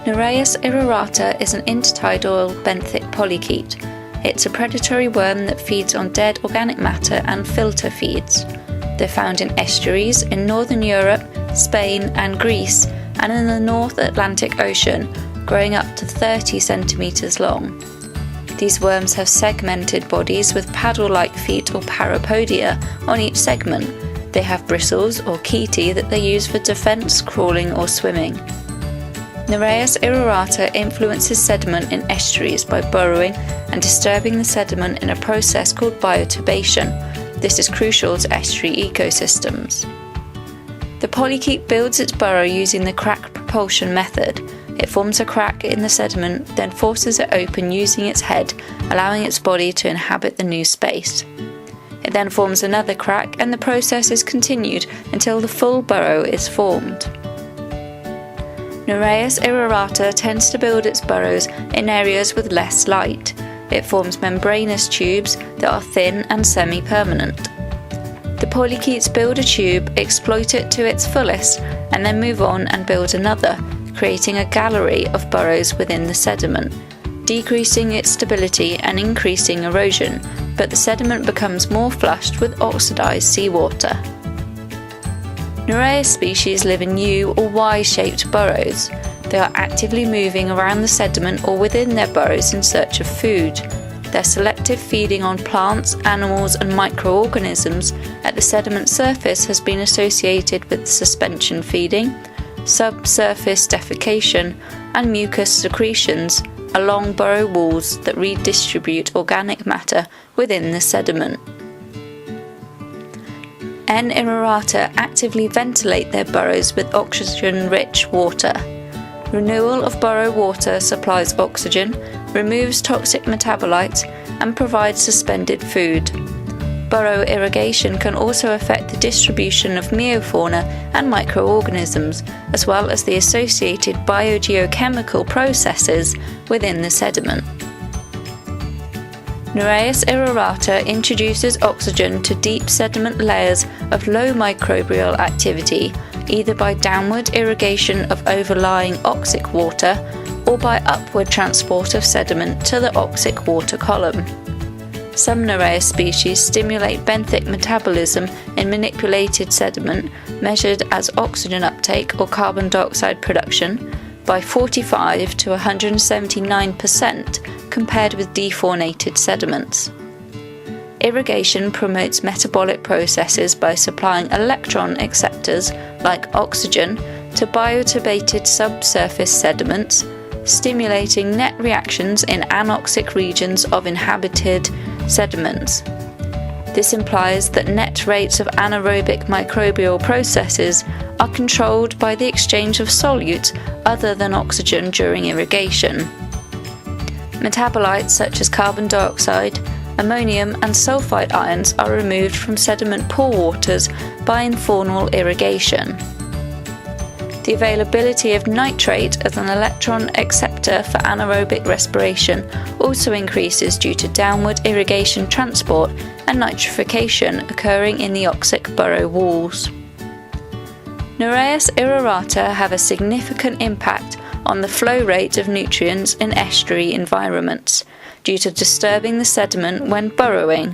Nereis irrorata is an intertidal benthic polychaete. It's a predatory worm that feeds on dead organic matter and filter feeds. They're found in estuaries in northern Europe, Spain and Greece, and in the North Atlantic Ocean, growing up to 30 centimeters long. These worms have segmented bodies with paddle-like feet or parapodia on each segment. They have bristles or chaetae that they use for defense, crawling or swimming. Nereis irrorata influences sediment in estuaries by burrowing and disturbing the sediment in a process called bioturbation. This is crucial to estuary ecosystems. The polychaete builds its burrow using the crack propulsion method. It forms a crack in the sediment, then forces it open using its head, allowing its body to inhabit the new space. It then forms another crack, and the process is continued until the full burrow is formed. Nereis irrorata tends to build its burrows in areas with less light. It forms membranous tubes that are thin and semi-permanent. The polychaetes build a tube, exploit it to its fullest, and then move on and build another, creating a gallery of burrows within the sediment, decreasing its stability and increasing erosion, but the sediment becomes more flushed with oxidized seawater. Nereis species live in U or Y-shaped burrows. They are actively moving around the sediment or within their burrows in search of food. Their selective feeding on plants, animals and microorganisms at the sediment surface has been associated with suspension feeding, subsurface defecation and mucus secretions along burrow walls that redistribute organic matter within the sediment. N. irrorata actively ventilate their burrows with oxygen-rich water. Renewal of burrow water supplies oxygen, removes toxic metabolites, and provides suspended food. Burrow irrigation can also affect the distribution of meiofauna and microorganisms, as well as the associated biogeochemical processes within the sediment. Nereis irrorata introduces oxygen to deep sediment layers of low microbial activity, either by downward irrigation of overlying oxic water or by upward transport of sediment to the oxic water column. Some Nereis species stimulate benthic metabolism in manipulated sediment, measured as oxygen uptake or carbon dioxide production, by 45 to 179% compared with defaunated sediments. Irrigation promotes metabolic processes by supplying electron acceptors, like oxygen, to bioturbated subsurface sediments, stimulating net reactions in anoxic regions of inhabited sediments. This implies that net rates of anaerobic microbial processes are controlled by the exchange of solutes other than oxygen during irrigation. Metabolites such as carbon dioxide, ammonium and sulfide ions are removed from sediment pore waters by infaunal irrigation. The availability of nitrate as an electron acceptor for anaerobic respiration also increases due to downward irrigation transport and nitrification occurring in the oxic burrow walls. Nereis irrorata have a significant impact on the flow rate of nutrients in estuary environments due to disturbing the sediment when burrowing.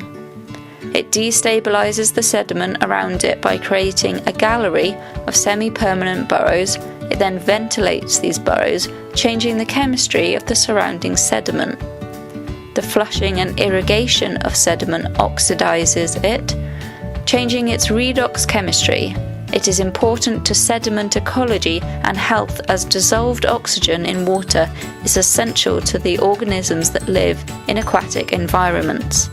It destabilizes the sediment around it by creating a gallery of semi-permanent burrows. It then ventilates these burrows, changing the chemistry of the surrounding sediment. The flushing and irrigation of sediment oxidizes it, changing its redox chemistry. It is important to sediment ecology and health, as dissolved oxygen in water is essential to the organisms that live in aquatic environments.